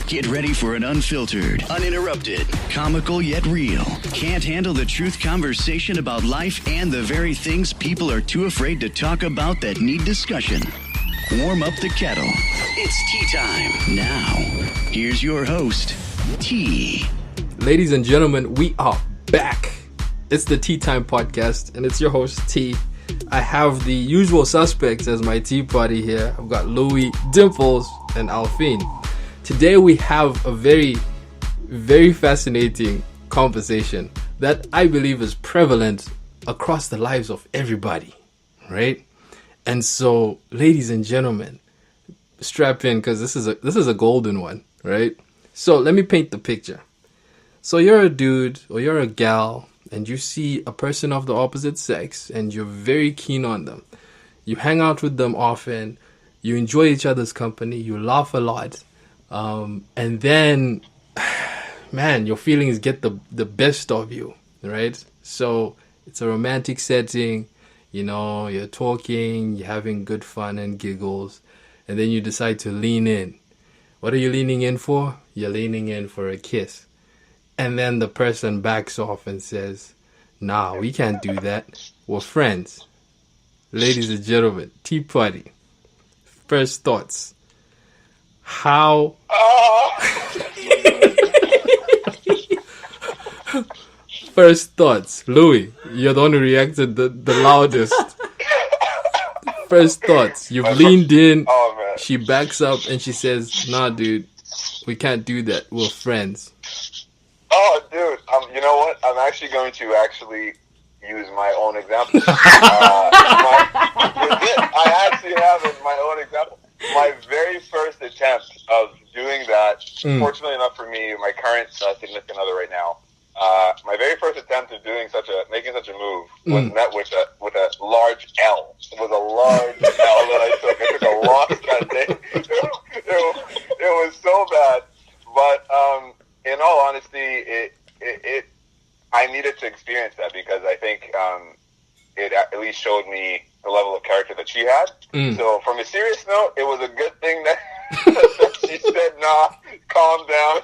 Get ready for an unfiltered, uninterrupted, comical yet real, can't handle the truth conversation about life and the very things people are too afraid to talk about that need discussion. Warm up the kettle. It's tea time. Now, here's your host, T. Ladies and gentlemen, we are back. It's the Tea Time Podcast, and it's your host, T. I have the usual suspects as my tea party here. I've got Louis, Dimples, and Alfine. Today we have a very, very fascinating conversation that I believe is prevalent across the lives of everybody, right? And so, ladies and gentlemen, strap in because this is a golden one, right? So let me paint the picture. So you're a dude or you're a gal and you see a person of the opposite sex and you're very keen on them. You hang out with them often, you enjoy each other's company, you laugh a lot, and then, man, your feelings get the best of you, right? So it's a romantic setting, you know, you're talking, you're having good fun and giggles, and then you decide to lean in. What are you leaning in for? You're leaning in for a kiss. And then the person backs off and says, nah, we can't do that. We're friends. Ladies and gentlemen, tea party. First thoughts. How... First thoughts. Louis, you're the one who reacted the loudest. First thoughts. You've leaned in. She backs up and she says, nah, dude, we can't do that. We're friends. Oh, dude, you know what? I'm actually going to use my own example. I actually have my own example. My very first attempt of doing that, fortunately enough for me, my current significant other right now, my very first attempt of making such a move was met with a large L. It was a large L that I took. I took a loss that day. It was so bad. But in all honesty, I needed to experience that because I think it at least showed me the level of character that she had. So from a serious note, it was a good thing that she said, nah, calm down.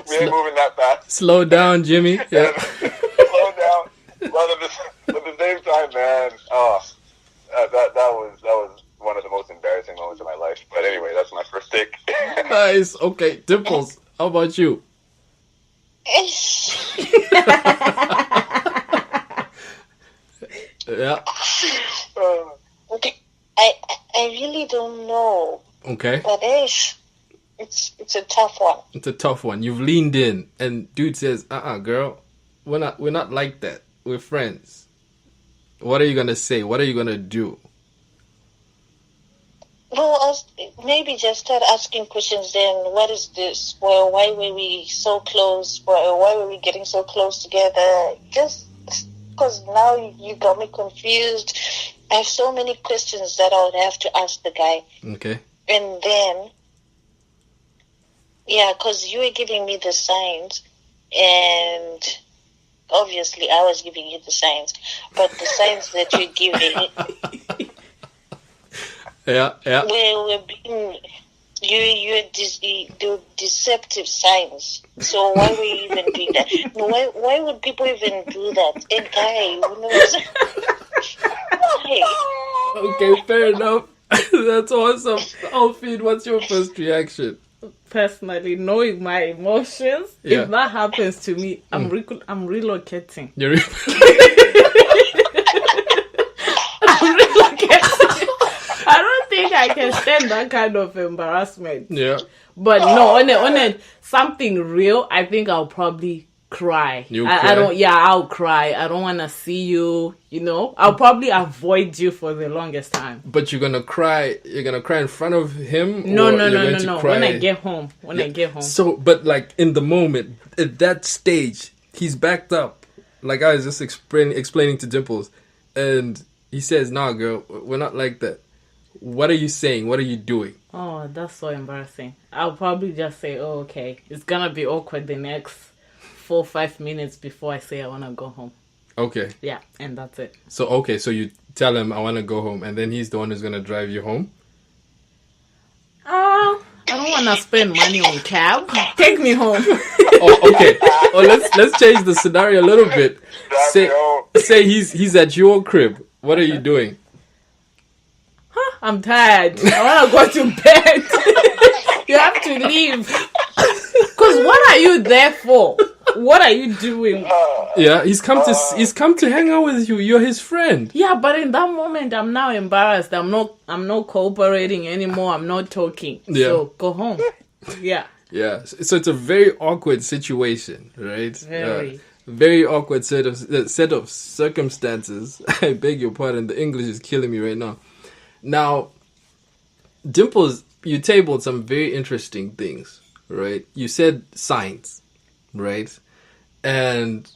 We ain't moving that fast. Slow down, Jimmy. Yeah. Slow down. But at the same time, man, that was one of the most embarrassing moments of my life. But anyway, that's my first take. Nice. Okay, Dimples, how about you? Yeah. Okay. I really don't know. Okay. But it's a tough one. It's a tough one. You've leaned in, and dude says, girl, we're not like that. We're friends. What are you gonna say? What are you gonna do? Well, maybe just start asking questions then. What is this? Well, why were we so close? Why were we getting so close together? Just because now you got me confused. I have so many questions that I would have to ask the guy. Okay. And then, yeah, because you were giving me the signs, and obviously I was giving you the signs, but the signs that you're giving... Yeah. We're being... You're deceptive signs. So why were you even doing that? Why would people even do that? A guy who knows... Why? Okay, fair enough. That's awesome. Alfine, what's your first reaction? Personally, knowing my emotions, if that happens to me, I'm relocating. You're I'm relocating. I don't think I can stand that kind of embarrassment. Yeah. But no, on something real, I think I'll probably cry. I'll cry. I don't want to see you, you know. I'll probably avoid you for the longest time. But you're going to cry in front of him? No. When I get home. So, but like in the moment, at that stage, he's backed up. Like I was just explaining to Dimples. And he says, nah, girl, we're not like that. What are you saying? What are you doing? Oh, that's so embarrassing. I'll probably just say, oh, okay. It's going to be awkward the next 4-5 minutes before I say I want to go home. Okay. Yeah, and that's it. So you tell him I want to go home, and then he's the one who's going to drive you home? I want to spend money on cab. Take me home. Oh, okay. Oh, let's change the scenario a little bit. Say he's at your crib. What are you doing? I'm tired. I want to go to bed. You have to leave. Because what are you there for? What are you doing? Yeah, he's come to hang out with you. You're his friend. Yeah, but in that moment, I'm now embarrassed. I'm not cooperating anymore. I'm not talking. Yeah. So go home. Yeah. Yeah. So it's a very awkward situation, right? Very awkward set of circumstances. I beg your pardon. The English is killing me right now. Now, Dimples, you tabled some very interesting things, right? You said signs, right? And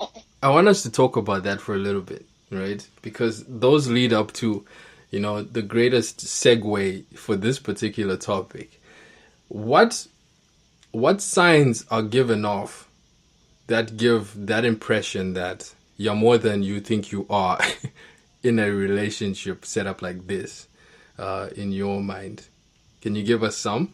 I want us to talk about that for a little bit, right? Because those lead up to, the greatest segue for this particular topic. What signs are given off that give that impression that you're more than you think you are in a relationship set up like this, in your mind? Can you give us some?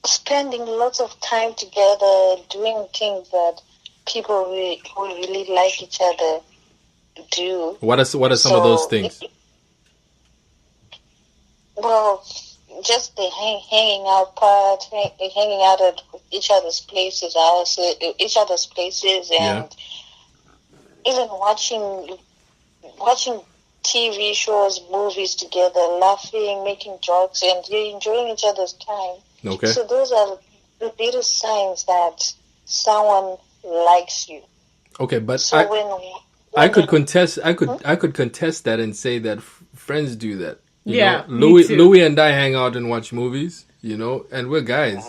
Spending lots of time together, doing things that people who really like each other do. What are some of those things? Well, just the hanging out part, hanging out at each other's places, and even watching TV shows, movies together, laughing, making jokes, and you're enjoying each other's time. Okay. So those are the little signs that someone likes you. Okay, but so I could contest that and say that friends do that. You know? Me too. Louis and I hang out and watch movies, and we're guys,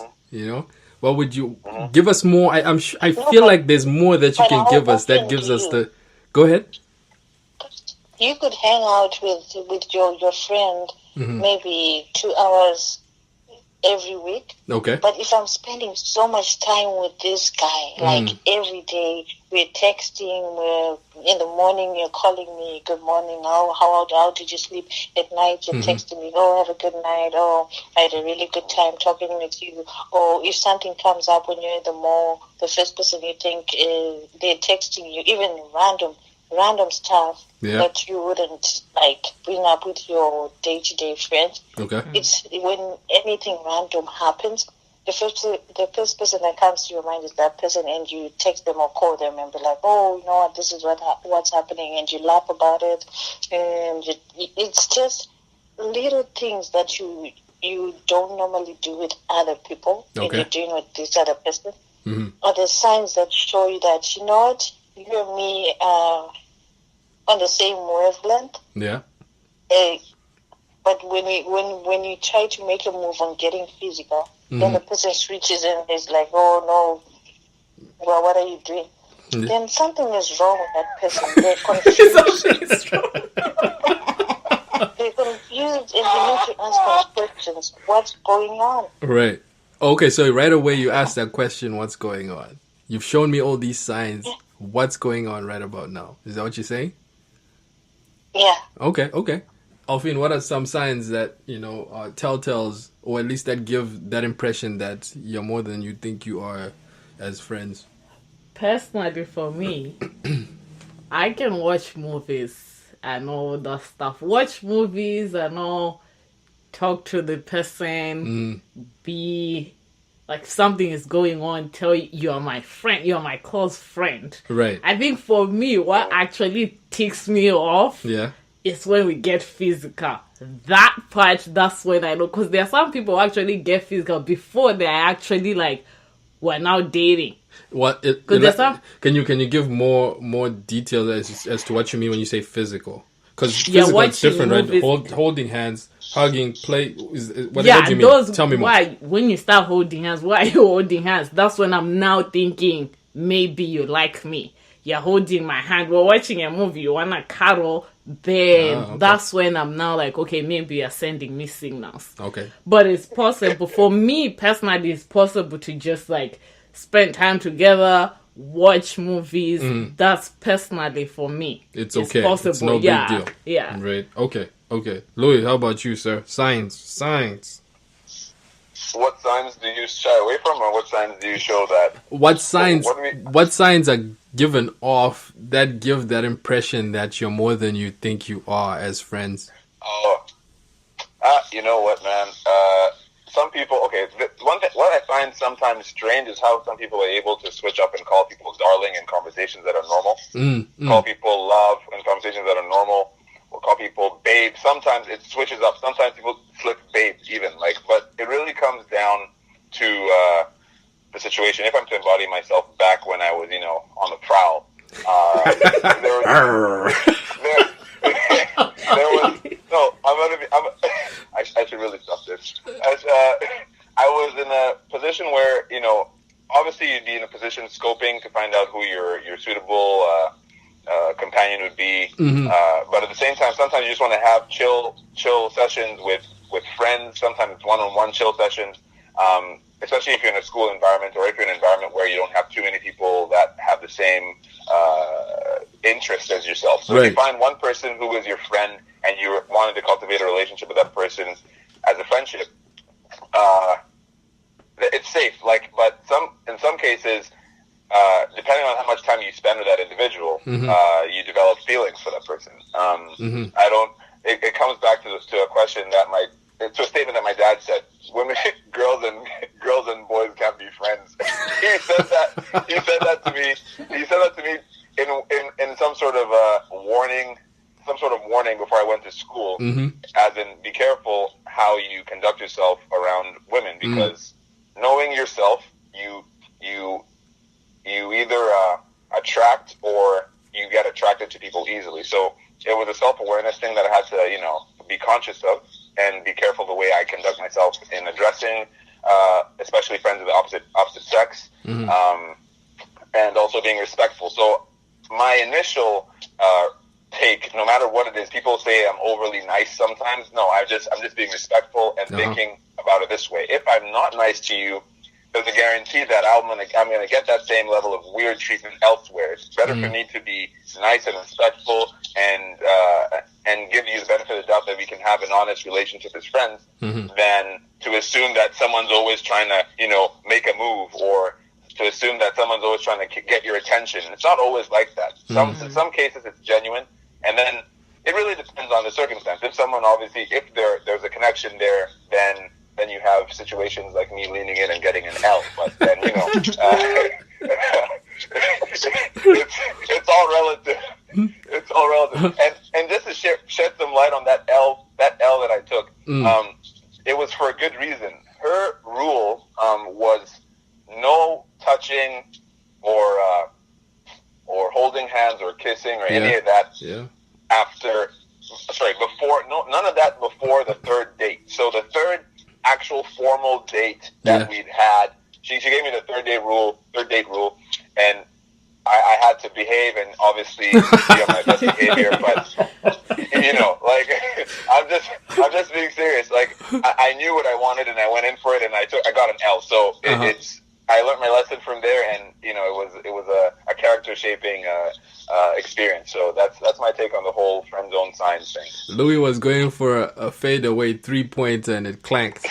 What would you give us more? I feel like there's more that you can give us that gives us the. Go ahead. You could hang out with your friend maybe 2 hours every week. Okay. But if I'm spending so much time with this guy, like every day, we're texting, in the morning you're calling me, good morning, how did you sleep at night? You're texting me, have a good night, I had a really good time talking with you. Or if something comes up when you're in the mall, the first person you think they're texting you, even random stuff that you wouldn't bring up with your day-to-day friends. Okay. It's when anything random happens, the first person that comes to your mind is that person, and you text them or call them and be like, this is what's happening, and you laugh about it, and it's just little things that you don't normally do with other people, and you're doing with this other person. Or the signs that show you that you and me are on the same wavelength. Yeah. But when you try to make a move on getting physical, then the person switches and is like, oh no, well, what are you doing? Then something is wrong with that person. They're confused. They're confused, and you need to ask them questions. What's going on? Right. Okay, so right away you ask that question, what's going on? You've shown me all these signs. What's going on right about now? Is that what you're saying? Yeah. Okay. Alfine, what are some signs that, are telltales, or at least that give that impression that you're more than you think you are as friends? Personally, for me, I can watch movies and all that stuff. Watch movies and all, talk to the person, be like something is going on, tell you are my friend, you're my close friend. Right. I think for me, what actually ticks me off is when we get physical. That part, that's when I know. Because there are some people who actually get physical before they are actually we're now dating. What? Can you give more details as to what you mean when you say physical? Because physical is different, right? Holding hands, hugging, play. What do you mean? Tell me more. When you start holding hands, why are you holding hands? That's when I'm now thinking maybe you like me. You're holding my hand. We're watching a movie. You wanna cuddle. Then that's when I'm now like, okay, maybe you're sending me signals. Okay. But it's possible for me personally. It's possible to just spend time together, watch movies. That's personally for me. It's okay. Possible. It's no big deal. Yeah. Right. Okay. Louis, how about you, sir? Signs. what signs do you shy away from, or what signs do you show that? What signs? What signs are given off that give that impression that you're more than you think you are as friends? Oh, you know what, man? Some people. Okay, what I find sometimes strange is how some people are able to switch up and call people darling in conversations that are normal. Call people love in conversations that are normal. Or call people babe. Sometimes it switches up. Sometimes people slip babe even. But it really comes down to the situation. If I'm to embody myself back when I was, on the prowl, I should really stop this. I was in a position where, obviously you'd be in a position scoping to find out who your suitable companion would be. But at the same time, sometimes you just want to have chill sessions with friends. Sometimes it's one-on-one chill sessions, especially if you're in a school environment or if you're in an environment where you don't have too many people that have the same interest as yourself. So if you find one person who is your friend and you wanted to cultivate a relationship with that person as a friendship, it's safe. But in some cases, depending on how much time you spend with that individual, you develop feelings for that person. It comes back to a question to a statement that my dad said: "Women, girls and boys can't be friends." He said that to me. He said that to me in some sort of warning before I went to school, as in, be careful how you conduct yourself around women, because knowing yourself, you either attract or you get attracted to people easily. So it was a self-awareness thing that I had to, be conscious of and be careful the way I conduct myself in addressing, especially friends of the opposite sex, and also being respectful. So my initial take, no matter what it is, people say I'm overly nice sometimes. No, I'm just being respectful and thinking about it this way. If I'm not nice to you, there's a guarantee that I'm gonna get that same level of weird treatment elsewhere. It's better for me to be nice and respectful and give you the benefit of the doubt that we can have an honest relationship as friends, than to assume that someone's always trying to, make a move, or to assume that someone's always trying to get your attention. It's not always like that. In some cases it's genuine, and then it really depends on the circumstance. If someone if there's a connection there, then you have situations like me leaning in and getting an L. But then, it's all relative. It's all relative. And just to shed some light on that L that I took, it was for a good reason. Her rule was no touching or holding hands or kissing or any of that before. No, none of that before the third date. So the third actual formal date that we'd had, she gave me the third date rule, and I had to behave and obviously be on my best behavior, but I'm just being serious. I knew what I wanted and I went in for it, and I got an L. So I learned my lesson from there, and it was a character shaping experience. So that's my take on the whole friend zone signs thing. Louis was going for a fadeaway 3-point and it clanked.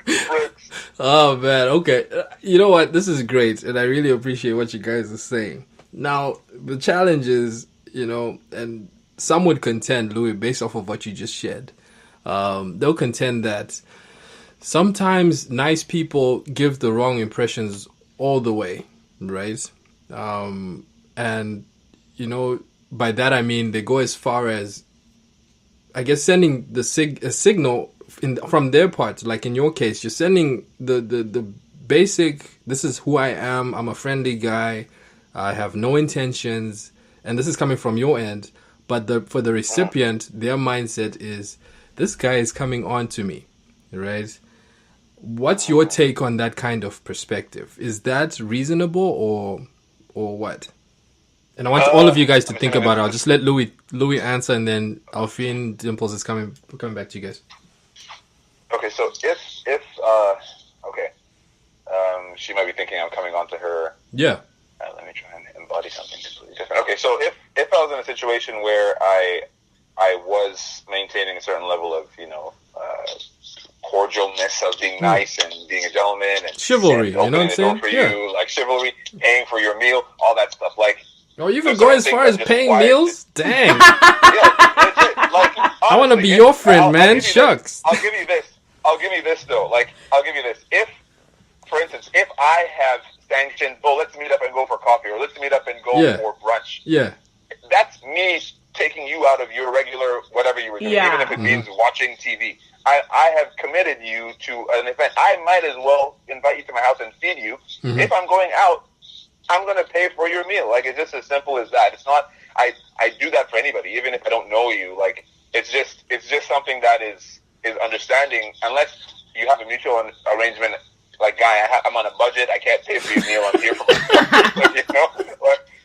Bricks. Oh man, okay. You know what? This is great, and I really appreciate what you guys are saying. Now, the challenge is, and some would contend, Louis, based off of what you just shared, they'll contend that sometimes nice people give the wrong impressions all the way, right? And, by that I mean they go as far as, I guess, sending a signal from their part. Like in your case, you're sending the basic, this is who I am, I'm a friendly guy, I have no intentions, and this is coming from your end. But for the recipient, their mindset is, this guy is coming on to me, right? What's your take on that kind of perspective? Is that reasonable or what? And I want all of you guys to think about it. I'll just let Louis answer, and then Alfine Dimples is coming back to you guys. Okay, so if she might be thinking I'm coming on to her. Yeah. Let me try and embody something completely different. Okay, so if I was in a situation where I was maintaining a certain level of cordialness of being nice and being a gentleman and chivalry, and opening the door for you, like chivalry, paying for your meal, all that stuff. Like, oh, you can go as far as paying meals? Dang. Like, I want to be your friend, man. Shucks. I'll give you this though. Like, I'll give you this. If, for instance, if I have sanctioned, let's meet up and go for coffee, or let's meet up and go for brunch. Yeah. That's me taking you out of your regular whatever you were doing, even if it means watching TV. I have committed you to an event. I might as well invite you to my house and feed you. Mm-hmm. If I'm going out, I'm going to pay for your meal. Like, it's just as simple as that. It's not, I do that for anybody, even if I don't know you. Like, it's just something that is understanding, unless you have a mutual arrangement. Like, guy, I'm on a budget. I can't pay for your meal. I'm here for like, you know,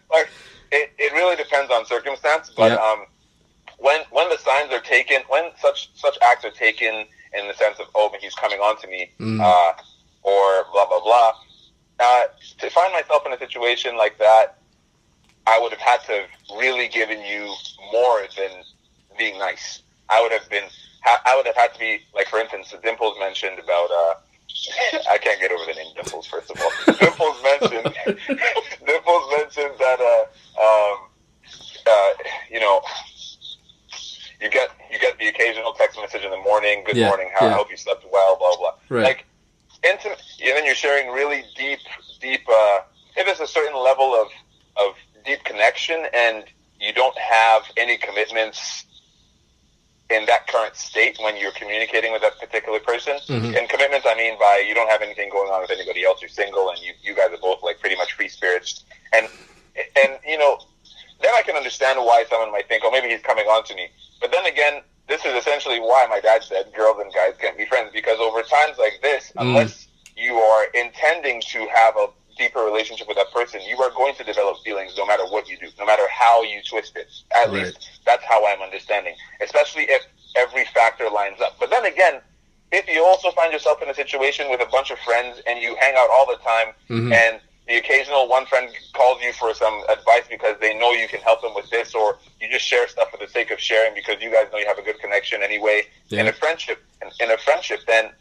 like it really depends on circumstance. But when the signs are taken, when such acts are taken in the sense of, oh, he's coming on to me, or blah blah blah. To find myself in a situation like that, I would have had to have really given you more than being nice. I would have had to be, like, for instance, Dimples mentioned about, I can't get over the name Dimples, first of all. Dimples mentioned that, you know, you get the occasional text message in the morning, good morning, I hope you slept well, blah, blah. Right. Like, intimate, and then you're sharing really deep, if it's a certain level of deep connection and you don't have any commitments in that current state when you're communicating with that particular person. Mm-hmm. And commitments, I mean by you don't have anything going on with anybody else, you're single, and you guys are both, like, pretty much free spirits. And you know, then I can understand why someone might think, oh, maybe he's coming on to me. But then again, this is essentially why my dad said girls and guys can't be friends, because over times like this, unless you are intending to have a deeper relationship with that person, you are going to develop feelings no matter what you do, no matter how you twist it. At least that's how I'm understanding, especially if every factor lines up. But then again, if you also find yourself in a situation with a bunch of friends and you hang out all the time, and the occasional one friend calls you for some advice because they know you can help them with this, or you just share stuff for the sake of sharing because you guys know you have a good connection anyway, in a friendship, then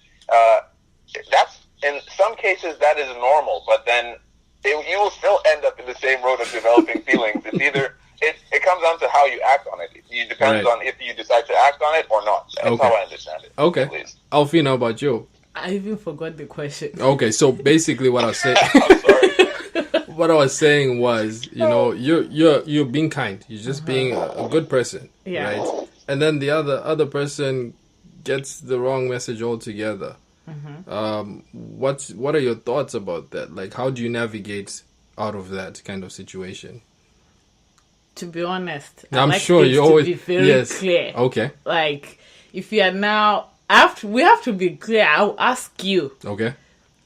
that's, in some cases, that is normal, but then you will still end up in the same road of developing feelings. It's either, it comes down to how you act on it. It depends on if you decide to act on it or not. That's how I understand it. Okay. Alfie, how about you? I even forgot the question. Okay, so basically what I was saying... I'm sorry. What I was saying was, you know, you're being kind. You're just being a good person, right? And then the other person gets the wrong message altogether. What are your thoughts about that? Like, how do you navigate out of that kind of situation? To be honest, I'm sure you always be very clear. Okay. Like, if you are now, we have to be clear. I'll ask you. Okay.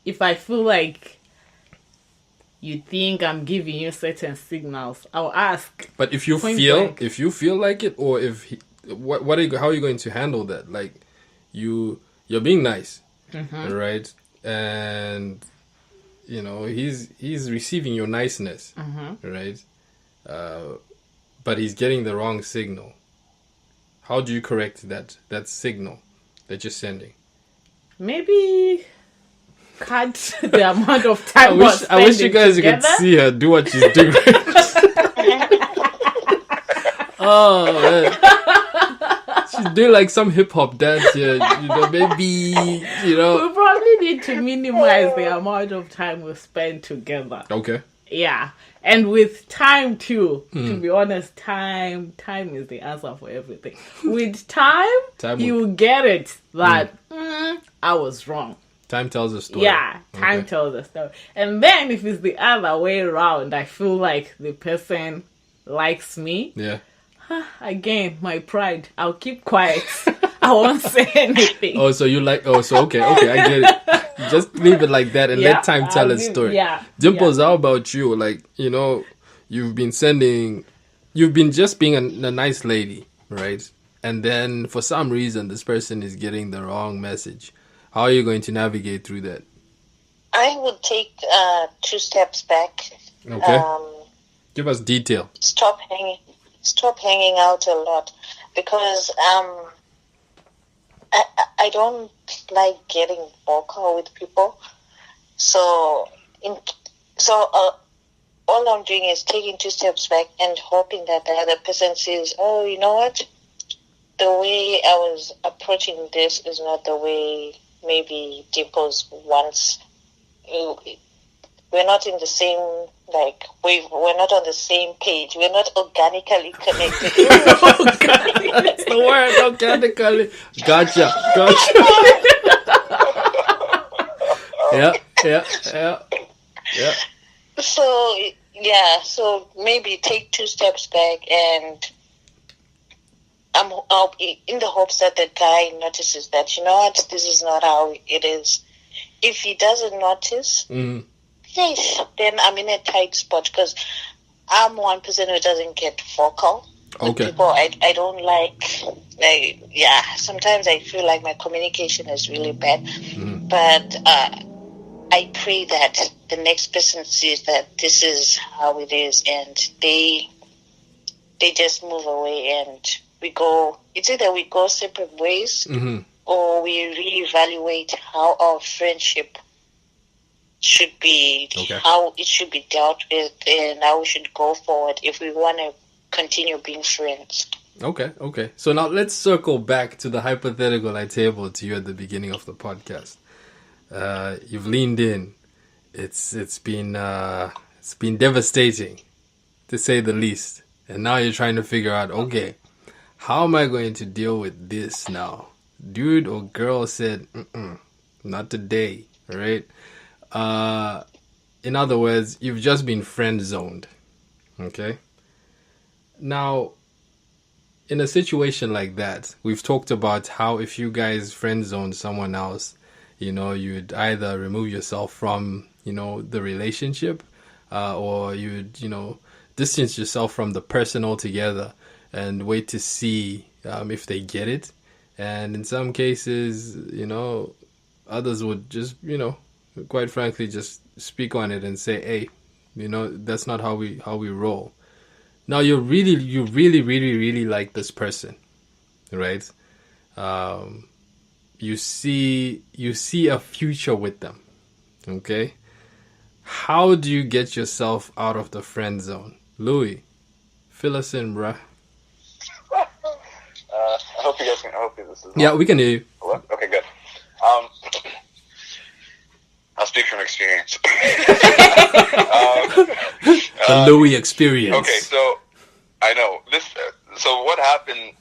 If I feel like you think I'm giving you certain signals, I'll ask. But if you feel like it, or how are you going to handle that? Like, you're being nice. Right, and you know he's receiving your niceness, right? But he's getting the wrong signal. How do you correct that signal that you're sending? Maybe cut the amount of time. I wish you guys could see her do what she's doing. Oh man. She's doing like some hip hop dance here, you know, maybe, you know. We probably need to minimize the amount of time we spend together. Okay. Yeah. And with time too, to be honest, time is the answer for everything. With time you get it that I was wrong. Time tells a story. Yeah, time tells a story. And then if it's the other way around, I feel like the person likes me. Yeah. Again, my pride. I'll keep quiet. I won't say anything. Oh, so you like... Oh, so okay, I get it. Just leave it like that and let time tell a story. Yeah. Dimples, how about you? Like, you know, you've been just being a nice lady, right? And then for some reason, this person is getting the wrong message. How are you going to navigate through that? I would take 2 steps back. Okay. Give us detail. Stop hanging out a lot, because I don't like getting vocal with people. So all I'm doing is taking 2 steps back and hoping that the other person says, oh, you know what? The way I was approaching this is not the way maybe Dimples wants. We're not in the same, like, we're not on the same page. We're not organically connected. That's the word, organically. Gotcha. Yeah. So maybe take 2 steps back, and I'll in the hopes that the guy notices that, you know what, this is not how it is. If he doesn't notice, then I'm in a tight spot, because I'm one person who doesn't get vocal. Okay. People, I don't like, sometimes I feel like my communication is really bad. But I pray that the next person sees that this is how it is, and they just move away, and it's either we go separate ways, or we reevaluate how our friendship should be, how it should be dealt with, and how we should go forward if we want to continue being friends. Okay. So now let's circle back to the hypothetical I tabled to you at the beginning of the podcast. You've leaned in. It's been devastating, to say the least. And now you're trying to figure out, okay, how am I going to deal with this now? Dude or girl said, not today, right? In other words, you've just been friend zoned. Okay. Now, in a situation like that, we've talked about how if you guys friend zone someone else, you'd either remove yourself from, the relationship, or you'd, distance yourself from the person altogether and wait to see if they get it. And in some cases, others would just, quite frankly, just speak on it and say, hey, that's not how we roll. Now you really like this person, right? You see a future with them, okay? How do you get yourself out of the friend zone? Louis, fill us in, bruh. I hope you guys can. I hope this is. Yeah, we can hear you. Hello? Okay, good. I'll speak from experience. The Louis experience. Okay, so I know this. So what happened?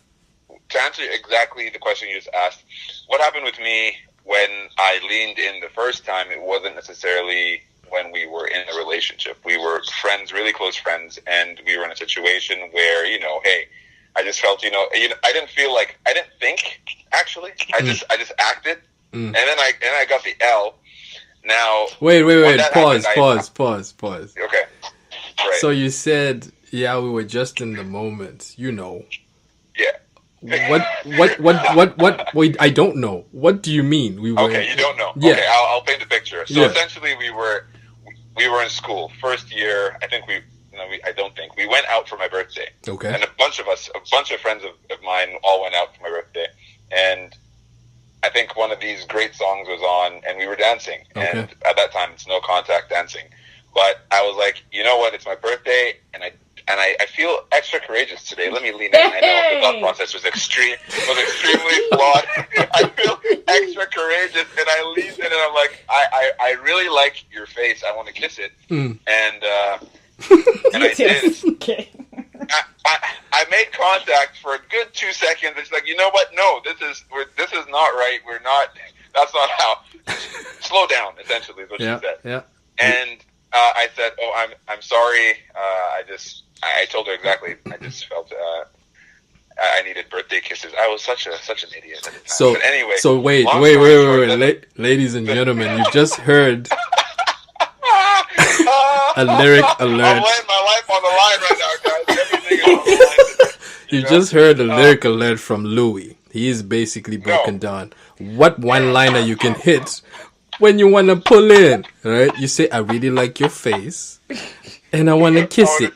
To answer exactly the question you just asked, what happened with me when I leaned in the first time? It wasn't necessarily when we were in a relationship. We were friends, really close friends, and we were in a situation where, hey, I just felt, I didn't feel like, I didn't think, actually. I just acted, and then I got the L. Now, wait. Pause. Okay. Right. So you said, yeah, we were just in the moment, Yeah. What? Wait, I don't know. What do you mean? We were. Okay, you don't know. Yeah. Okay, I'll paint the picture. So essentially, we were in school, first year. I don't think we went out for my birthday. Okay. And a bunch of friends of mine, all went out for my birthday, and I think one of these great songs was on, and we were dancing. Okay. And at that time, it's no contact dancing. But I was like, you know what? It's my birthday, and I feel extra courageous today. Let me lean in. I know the thought process was extremely flawed. I feel extra courageous, and I leaned in, and I'm like, I really like your face. I want to kiss it, and I did. Okay. I made contact for a good 2 seconds. It's like, you know what? No, this is not right. We're not. That's not how. Slow down. Essentially, is what she said. Yeah. And I said, "Oh, I'm sorry. I told her exactly. I just felt I needed birthday kisses. I was such an idiot at the time. So but anyway. So wait. Ladies and gentlemen, you just heard a lyric alert. I'm laying my life on the line right now, guys. Everything is on the line. You just heard a lyric alert from Louis. He is basically broken down. What one-liner you can hit when you want to pull in, right? You say, I really like your face, and I want to kiss it.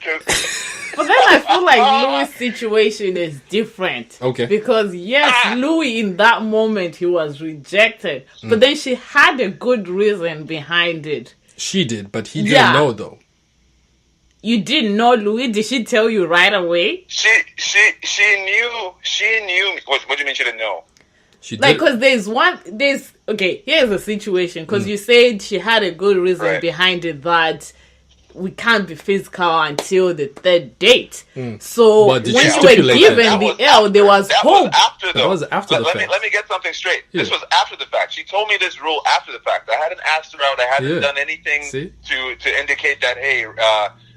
But then I feel like Louis' situation is different. Okay. Because yes, Louis in that moment he was rejected, but then she had a good reason behind it. She did, but he didn't know though. You didn't know, Louis? Did she tell you right away? She knew. What do you mean she didn't know? She Like, did. because here's the situation. Because you said she had a good reason behind it that we can't be physical until the third date. So But when did she you were stipulate given that? the L, there was hope. That was after the fact. Let me get something straight. Yeah. This was after the fact. She told me this rule after the fact. I hadn't asked her out. I hadn't done anything to indicate that, hey,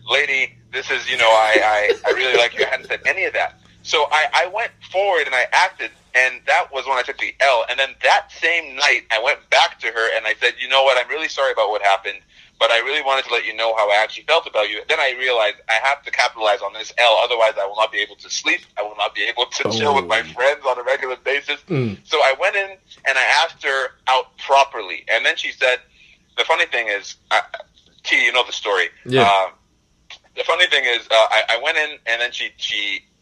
lady, this is, I really like you. I hadn't said any of that. So I went forward and I acted, and that was when I took the L. And then that same night, I went back to her and I said, you know what, I'm really sorry about what happened, but I really wanted to let you know how I actually felt about you. Then I realized I have to capitalize on this L, otherwise I will not be able to sleep. I will not be able to chill with my friends on a regular basis. So I went in and I asked her out properly. And then she said, the funny thing is, T, you know the story. Yeah. The funny thing is, I went in and then she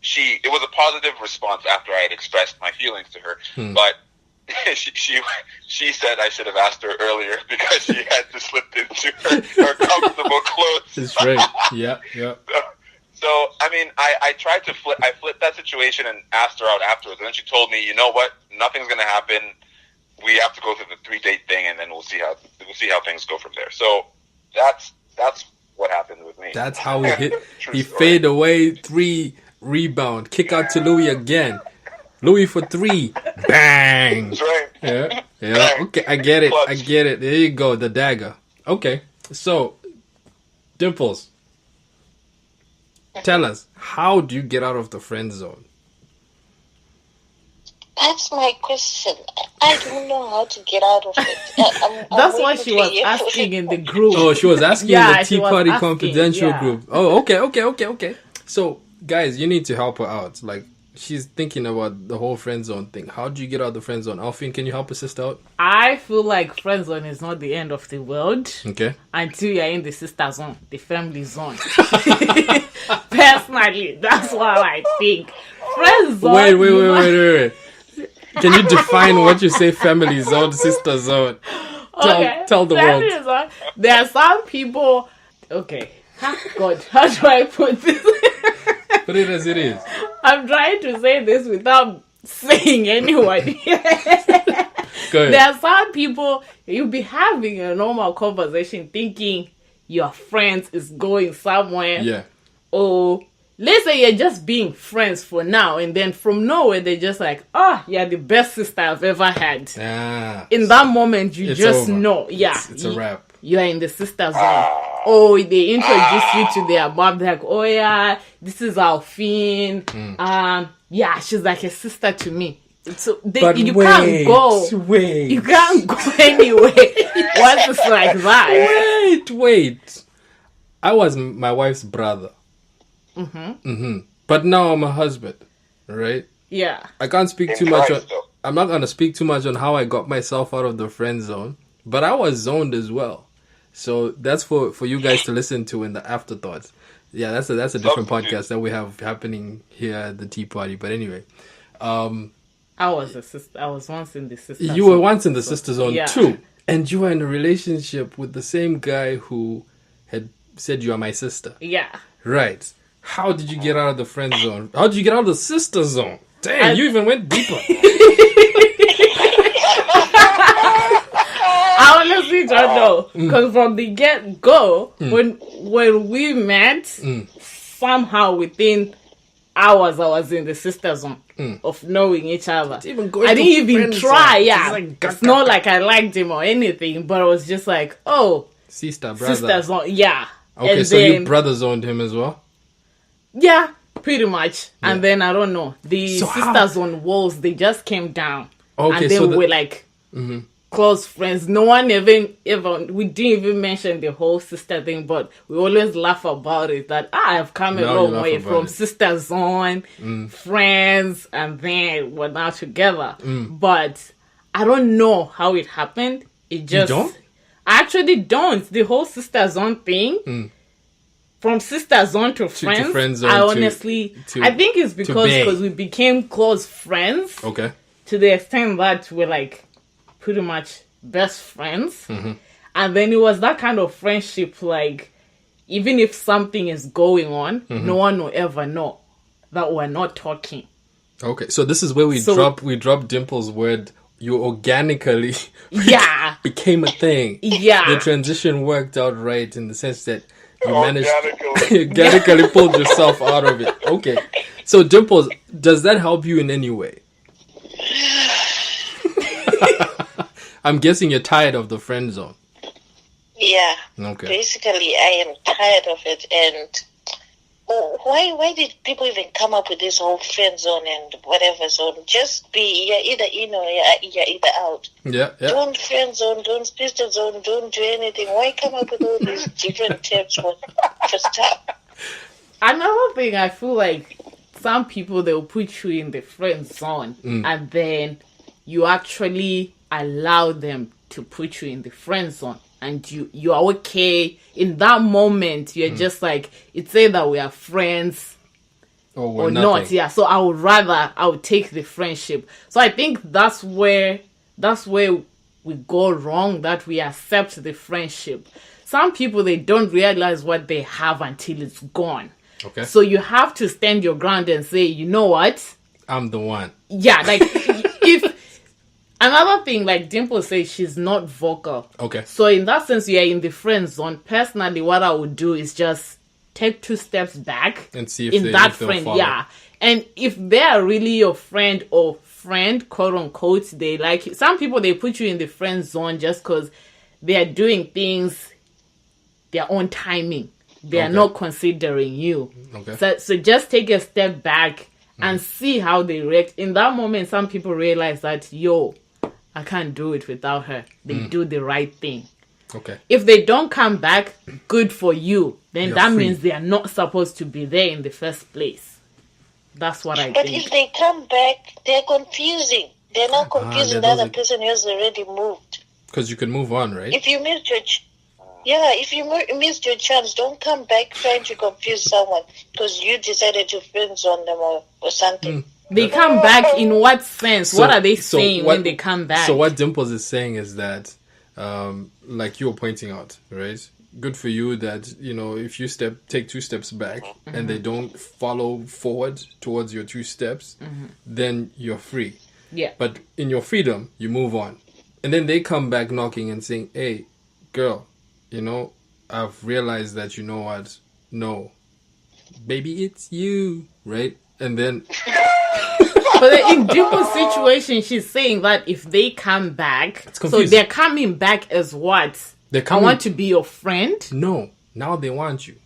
it was a positive response after I had expressed my feelings to her, but she said I should have asked her earlier because she had to slip into her comfortable clothes. That's right. Yeah. So I mean, I tried to I flipped that situation and asked her out afterwards, and then she told me, you know what, nothing's gonna happen. We have to go through the 3-date thing, and then we'll see how things go from there. So that's what happened with me. That's how he hit. He fade away, 3 rebound, kick out to Louis again. Louis for 3, bang. That's right. Yeah. Okay, I get it. There you go, the dagger. Okay, so Dimples, tell us, how do you get out of the friend zone? That's my question. I don't know how to get out of it. That's what she was asking in the group. Oh, she was asking in the Tea Party asking, Confidential group. Oh, okay. So, guys, you need to help her out. Like, she's thinking about the whole friend zone thing. How do you get out of the friend zone? Alfie, can you help a sister out? I feel like friend zone is not the end of the world. Okay. Until you're in the sister zone, the family zone. Personally, that's what I think. Friend zone. Wait. Can you define what you say family zone, sister zone? Tell the world. Zone. There are some people... Okay. God, how do I put this? Put it as it is. I'm trying to say this without saying anyone. Go ahead. There are some people, you'll be having a normal conversation thinking your friends is going somewhere. Yeah. Or let's say you're just being friends for now, and then from nowhere they're just like, you're the best sister I've ever had. In that moment, you just over. know. Yeah. It's a wrap. You're in the sister zone. Oh, they introduce you to their mom. They're like, oh yeah, this is Alfine. Yeah, she's like a sister to me. So you can't go. You can't go anywhere once it's like that. Wait. I was my wife's brother. But now I'm a husband, right? Yeah. I can't speak too much on... I'm not going to speak too much on how I got myself out of the friend zone. But I was zoned as well. So that's for you guys to listen to in the afterthoughts. Yeah, that's a different podcast that we have happening here at the Tea Party. But anyway, I was once in the sister zone. You were once in the sister zone too, and you were in a relationship with the same guy who had said you are my sister. Yeah. Right. How did you get out of the friend zone? How did you get out of the sister zone? Damn, you even went deeper. I honestly don't know, because from the get-go, when we met, somehow within hours I was in the sister zone of knowing each other. I didn't even try. It's not like I liked him or anything, but I was just like, sister zone. Yeah. Okay, and so then, you brother zoned him as well? Yeah, pretty much. Yeah. And then I don't know, the sister zone walls, they just came down. Okay, and then we're like close friends. No one even we didn't even mention the whole sister thing, but we always laugh about it that I've come a long way from sister zone, friends, and then we're now together. But I don't know how it happened. It just... You don't? I actually don't. The whole sister zone thing, from sister zone to friends zone, I honestly, I think it's because we became close friends. Okay. To the extent that we're like pretty much best friends. Mm-hmm. And then it was that kind of friendship, like, even if something is going on, mm-hmm. no one will ever know that we're not talking. Okay, so this is where we drop Dimple's word. You organically became a thing. Yeah. The transition worked out right in the sense that you managed organically pulled yourself out of it. Okay. So Dimples, does that help you in any way? I'm guessing you're tired of the friend zone. Yeah. Okay. Basically, I am tired of it. And why did people even come up with this whole friend zone and whatever zone? Just be either in or you're either out. Yeah. Don't friend zone, don't sister zone, don't do anything. Why come up with all these different terms for stuff? Another thing, I feel like some people, they'll put you in the friend zone and then you actually allow them to put you in the friend zone. And you are okay in that moment. You're just like, it's either we are friends or not. Yeah. So I would take the friendship. So I think that's where we go wrong, that we accept the friendship. Some people, they don't realize what they have until it's gone. Okay. So you have to stand your ground and say, you know what? I'm the one. Yeah. Like if. Another thing, like Dimple says, she's not vocal. Okay. So in that sense, you're in the friend zone. Personally, what I would do is just take 2 steps back and see if they'll follow. Yeah. And if they are really your friend or friend, quote unquote, they like you. Some people, they put you in the friend zone just because they are doing things their own timing. They are not considering you. Okay. So just take a step back and see how they react. In that moment, some people realize that, I can't do it without her. They do the right thing. Okay. If they don't come back, good for you. Then You're that free. means they are not supposed to be there in the first place. That's what I think. But if they come back, they're confusing. They're not confusing the other person who has already moved. Because you can move on, right? If you missed your chance, don't come back trying to confuse someone because you decided to friend zone them or something. They come back in what sense? What are they saying when they come back? So what Dimples is saying is that, like you were pointing out, right? Good for you that, if you take 2 steps back and they don't follow forward towards your 2 steps, then you're free. Yeah. But in your freedom, you move on. And then they come back knocking and saying, hey, girl, I've realized that what? No. Baby, it's you, right? And then... But in Dimple's situation, she's saying that if they come back, so they're coming back as what? I want to be your friend? No. Now they want you.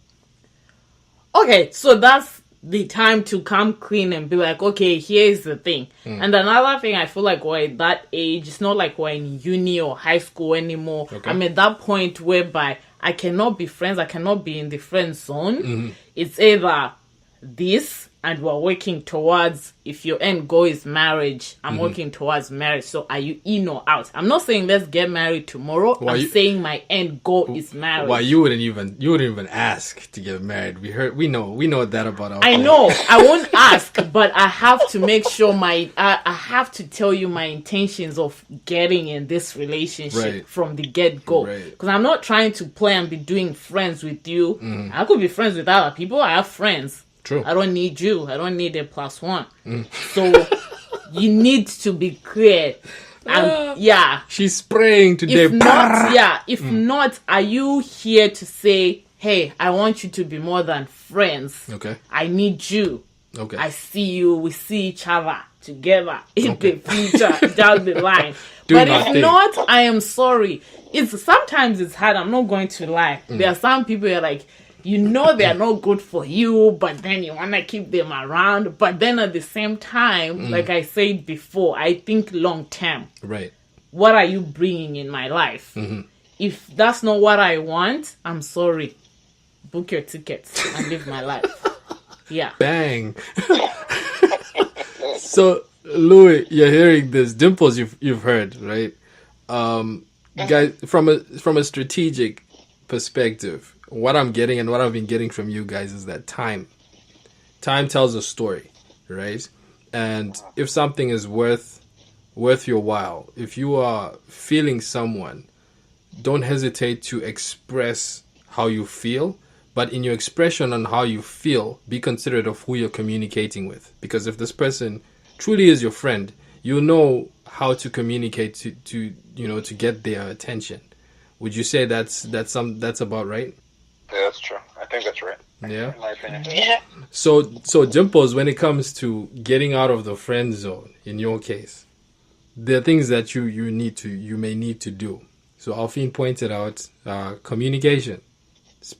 Okay, so that's the time to come clean and be like, okay, here's the thing. And another thing, I feel like we're at that age, it's not like we're in uni or high school anymore. Okay. I'm at that point whereby I cannot be friends, I cannot be in the friend zone. It's either this, and we're working towards, if your end goal is marriage, I'm working towards marriage. So are you in or out? I'm not saying let's get married tomorrow. I'm saying my end goal is marriage. Why you wouldn't even ask to get married? We know that about our I know. I won't ask, but I have to make sure I have to tell you my intentions of getting in this relationship from the get-go. Because I'm not trying to play and be doing friends with you. I could be friends with other people. I have friends. True. I don't need you. I don't need a +1. So you need to be clear. She's spraying today. If not, are you here to say, hey, I want you to be more than friends. Okay. I need you. Okay. I see you. We see each other together in the future down the line. But if not, I am sorry. Sometimes it's hard. I'm not going to lie. There are some people who are like, they're not good for you, but then you want to keep them around. But then at the same time, like I said before, I think long term. Right. What are you bringing in my life? If that's not what I want, I'm sorry. Book your tickets and live my life. Yeah. Bang. So, Louis, you're hearing this. Dimples, you've heard, right? Guys, from a strategic perspective, what I'm getting and what I've been getting from you guys is that time tells a story, right? And if something is worth your while, if you are feeling someone, don't hesitate to express how you feel. But in your expression on how you feel, be considerate of who you're communicating with. Because if this person truly is your friend, you know how to communicate to get their attention. Would you say that's about right? Yeah, that's true. I think that's right. Yeah. In my opinion. Yeah. So Dimples, when it comes to getting out of the friend zone, in your case, there are things that you may need to do. So Alfine pointed out communication,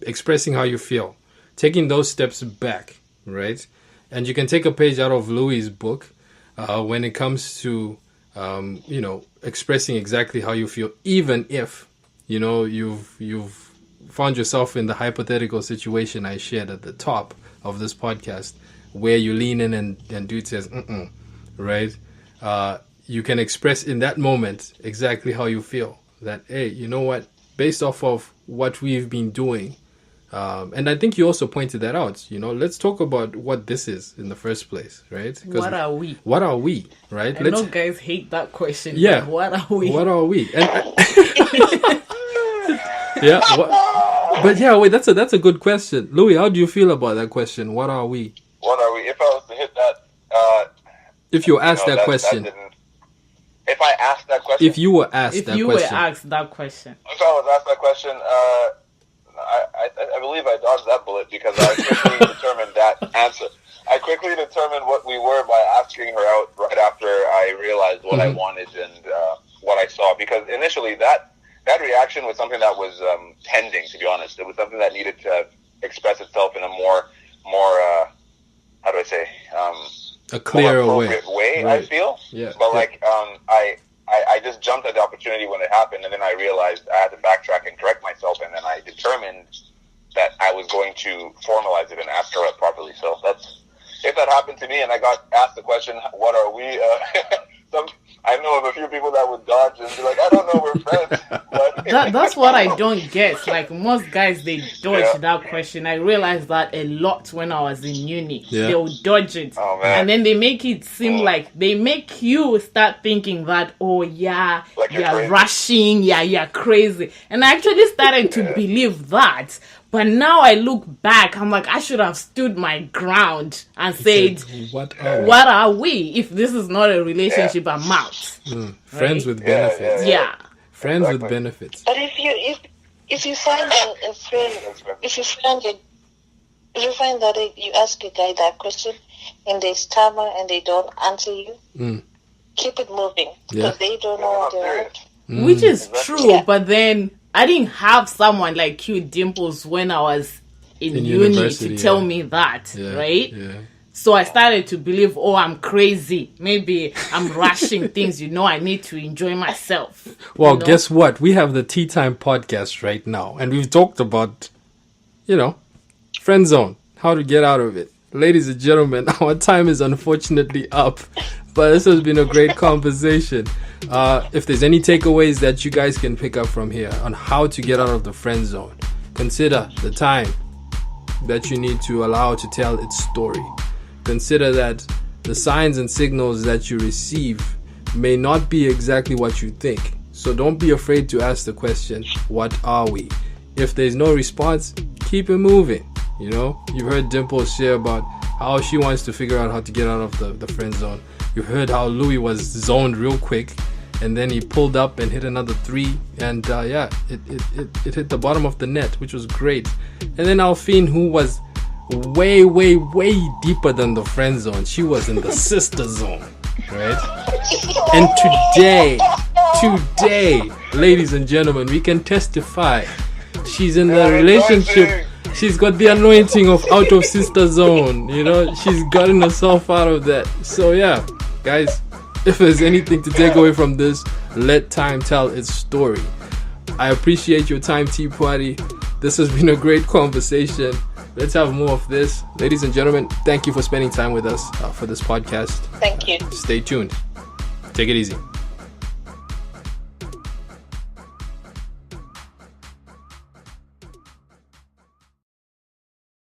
expressing how you feel, taking those steps back, right? And you can take a page out of Louis' book when it comes to expressing exactly how you feel, even if you've found yourself in the hypothetical situation I shared at the top of this podcast, where you lean in and dude says, right? You can express in that moment exactly how you feel. That, hey, you know what? Based off of what we've been doing, and I think you also pointed that out. Let's talk about what this is in the first place, right? What are we? What are we, right? I know guys hate that question. Yeah. What are we? What are we? And yeah. But yeah, wait. That's a good question, Louis. How do you feel about that question? What are we? What are we? If I was to hit that, if you asked that question. If I asked that question. If you were asked that question. If you were asked that question. If I was asked that question, I believe I dodged that bullet because I quickly determined that answer. I quickly determined what we were by asking her out right after I realized what I wanted and what I saw. Because initially that reaction was something that was pending, to be honest. It was something that needed to express itself in a more how do I say, a clearer way, right. I feel. Yeah. But I just jumped at the opportunity when it happened, and then I realized I had to backtrack and correct myself, and then I determined that I was going to formalize it and ask her out properly. So if that happened to me and I got asked the question, what are we? I know of a few people that would dodge and be like, I don't know, we're friends. But that's what I don't get. Like, most guys, they dodge that question. I realized that a lot when I was in uni. Yeah. They'll dodge it. Oh, man. And then they make it seem like they make you start thinking that, oh, yeah, like you're rushing, yeah, you're crazy. And I actually started to believe that. But now I look back, I'm like, I should have stood my ground and said, what are we? If this is not a relationship, I'm out. Friends with benefits. Yeah. Friends with benefits. But if you find a friend, if you find that you ask a guy that question and they stammer and they don't answer you, keep it moving because they don't know what they're at. Which is true, but then I didn't have someone like you, Dimples, when I was in uni to tell me that, right? Yeah. So I started to believe, I'm crazy. Maybe I'm rushing things. I need to enjoy myself. Well, guess what? We have the Tea Time podcast right now, and we've talked about, friend zone, how to get out of it. Ladies and gentlemen, our time is unfortunately up, but this has been a great conversation. If there's any takeaways that you guys can pick up from here on how to get out of the friend zone, consider the time that you need to allow to tell its story. Consider that the signs and signals that you receive may not be exactly what you think. So don't be afraid to ask the question, what are we? If there's no response, keep it moving. You've heard Dimple share about how she wants to figure out how to get out of the friend zone. You heard how Louis was zoned real quick, and then he pulled up and hit another 3, and it hit the bottom of the net, which was great. And then Alfine, who was way, way, way deeper than the friend zone. She was in the sister zone, right? And today, ladies and gentlemen, we can testify she's in the relationship. She's got the anointing of out of sister zone, she's gotten herself out of that. So yeah, guys, if there's anything to take away from this, let time tell its story. I appreciate your time, Tea Party. This has been a great conversation. Let's have more of this. Ladies and gentlemen, thank you for spending time with us for this podcast. Thank you. Stay tuned. Take it easy.